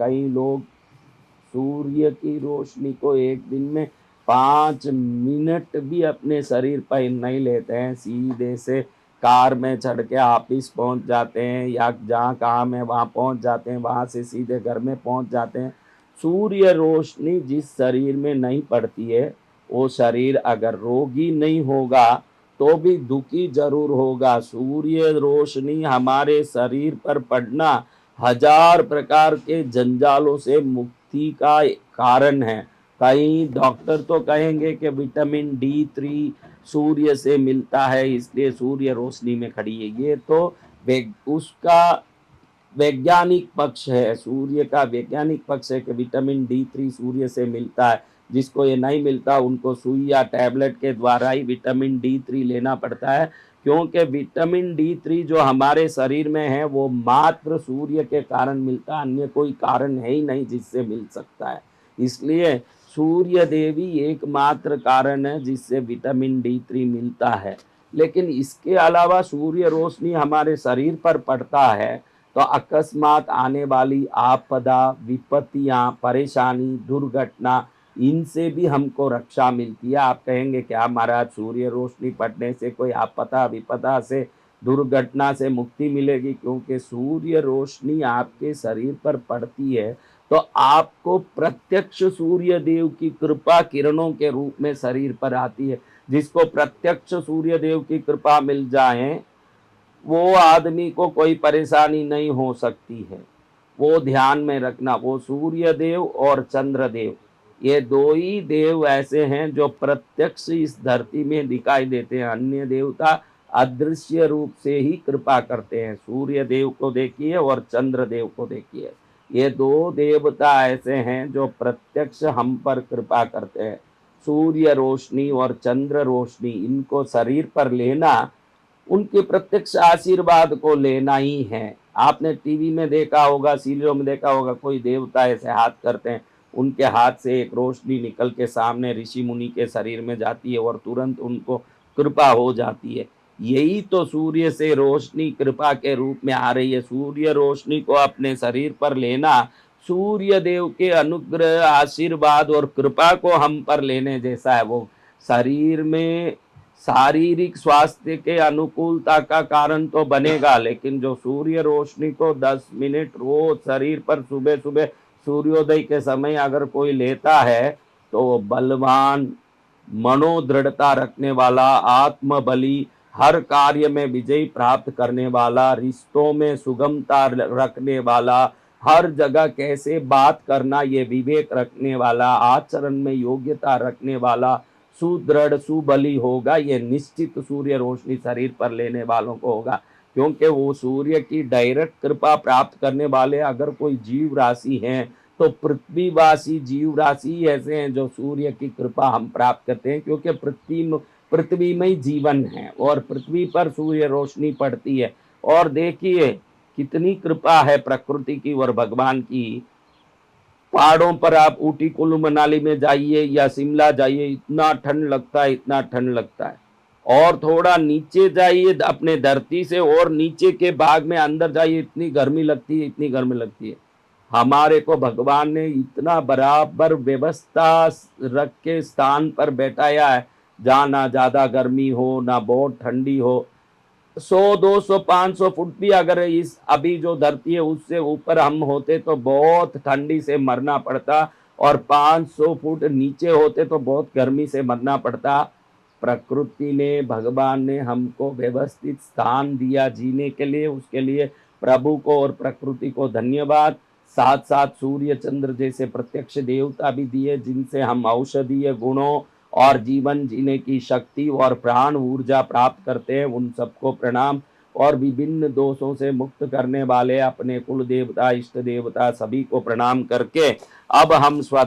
कई लोग सूर्य की रोशनी को एक दिन में 5 मिनट भी अपने शरीर पर नहीं लेते हैं, सीधे से कार में चढ़ के ऑफिस पहुंच जाते हैं या जहाँ काम है वहाँ पहुंच जाते हैं, वहाँ से सीधे घर में पहुंच जाते हैं। सूर्य रोशनी जिस शरीर में नहीं पड़ती है, वो शरीर अगर रोगी नहीं होगा तो भी दुखी जरूर होगा। सूर्य रोशनी हमारे शरीर पर पड़ना हजार प्रकार के जंजालों से मुक्ति का कारण है। कई डॉक्टर तो कहेंगे कि विटामिन D3 सूर्य से मिलता है, इसलिए सूर्य रोशनी में खड़ी है। ये तो उसका वैज्ञानिक पक्ष है, सूर्य का वैज्ञानिक पक्ष है कि विटामिन D3 सूर्य से मिलता है। जिसको ये नहीं मिलता उनको सुई या टैबलेट के द्वारा ही विटामिन D3 लेना पड़ता है, क्योंकि विटामिन D3 जो हमारे शरीर में है वो मात्र सूर्य के कारण मिलता है, अन्य कोई कारण है ही नहीं जिससे मिल सकता है। इसलिए सूर्य देवी एकमात्र कारण है जिससे विटामिन D3 मिलता है। लेकिन इसके अलावा सूर्य रोशनी हमारे शरीर पर पड़ता है तो अकस्मात आने वाली आपदा, विपत्तियां, परेशानी, दुर्घटना, इनसे भी हमको रक्षा मिलती है। आप कहेंगे क्या महाराज सूर्य रोशनी पड़ने से कोई आपदा विपदा से, दुर्घटना से मुक्ति मिलेगी? क्योंकि सूर्य रोशनी आपके शरीर पर पड़ती है तो आपको प्रत्यक्ष सूर्य देव की कृपा किरणों के रूप में शरीर पर आती है। जिसको प्रत्यक्ष सूर्य देव की कृपा मिल जाए वो आदमी को कोई परेशानी नहीं हो सकती है। वो ध्यान में रखना, वो सूर्य देव और चंद्र देव, ये दो ही देव ऐसे हैं जो प्रत्यक्ष इस धरती में दिखाई देते हैं। अन्य देवता अदृश्य रूप से ही कृपा करते हैं। सूर्य देव को देखिए और चंद्र देव को देखिए, ये दो देवता ऐसे हैं जो प्रत्यक्ष हम पर कृपा करते हैं। सूर्य रोशनी और चंद्र रोशनी, इनको शरीर पर लेना उनके प्रत्यक्ष आशीर्वाद को लेना ही है। आपने टीवी में देखा होगा, सीरियल में देखा होगा, कोई देवता ऐसे हाथ करते हैं, उनके हाथ से एक रोशनी निकल के सामने ऋषि मुनि के शरीर में जाती है और तुरंत उनको कृपा हो जाती है। यही तो सूर्य से रोशनी कृपा के रूप में आ रही है। सूर्य रोशनी को अपने शरीर पर लेना सूर्य देव के अनुग्रह, आशीर्वाद और कृपा को हम पर लेने जैसा है। वो शरीर में शारीरिक स्वास्थ्य के अनुकूलता का कारण तो बनेगा, लेकिन जो सूर्य रोशनी को 10 मिनट रोज शरीर पर सुबह सुबह सूर्योदय के समय अगर कोई लेता है तो वो बलवान, मनोदृढ़ता रखने वाला, आत्मबली, हर कार्य में विजय प्राप्त करने वाला, रिश्तों में सुगमता रखने वाला, हर जगह कैसे बात करना ये विवेक रखने वाला, आचरण में योग्यता रखने वाला, सुदृढ़ सुबली होगा। ये निश्चित सूर्य रोशनी शरीर पर लेने वालों को होगा, क्योंकि वो सूर्य की डायरेक्ट कृपा प्राप्त करने वाले अगर कोई जीव राशि हैं तो पृथ्वीवासी जीव राशि ऐसे हैं जो सूर्य की कृपा हम प्राप्त करते हैं। क्योंकि पृथ्वी में ही जीवन है और पृथ्वी पर सूर्य रोशनी पड़ती है। और देखिए कितनी कृपा है प्रकृति की और भगवान की। पहाड़ों पर आप ऊटी कुल्लू मनाली में जाइए या शिमला जाइए, इतना ठंड लगता है, इतना ठंड लगता है। और थोड़ा नीचे जाइए अपने धरती से, और नीचे के भाग में अंदर जाइए, इतनी गर्मी लगती है, इतनी गर्मी लगती है। हमारे को भगवान ने इतना बराबर व्यवस्था रख के स्थान पर बैठाया है जहाँ ना ज्यादा गर्मी हो ना बहुत ठंडी हो। 100, 200, 500 फुट भी अगर इस अभी जो धरती है उससे ऊपर हम होते तो बहुत ठंडी से मरना पड़ता, और 500 फुट नीचे होते तो बहुत गर्मी से मरना पड़ता। प्रकृति ने, भगवान ने हमको व्यवस्थित स्थान दिया जीने के लिए, उसके लिए प्रभु को और प्रकृति को धन्यवाद। साथ साथ सूर्य चंद्र जैसे प्रत्यक्ष देवता भी दिए जिनसे हम औषधीय गुणों और जीवन जीने की शक्ति और प्राण ऊर्जा प्राप्त करते हैं, उन सबको प्रणाम। और विभिन्न दोषों से मुक्त करने वाले अपने कुल देवता, इष्ट देवता सभी को प्रणाम करके अब हम स्व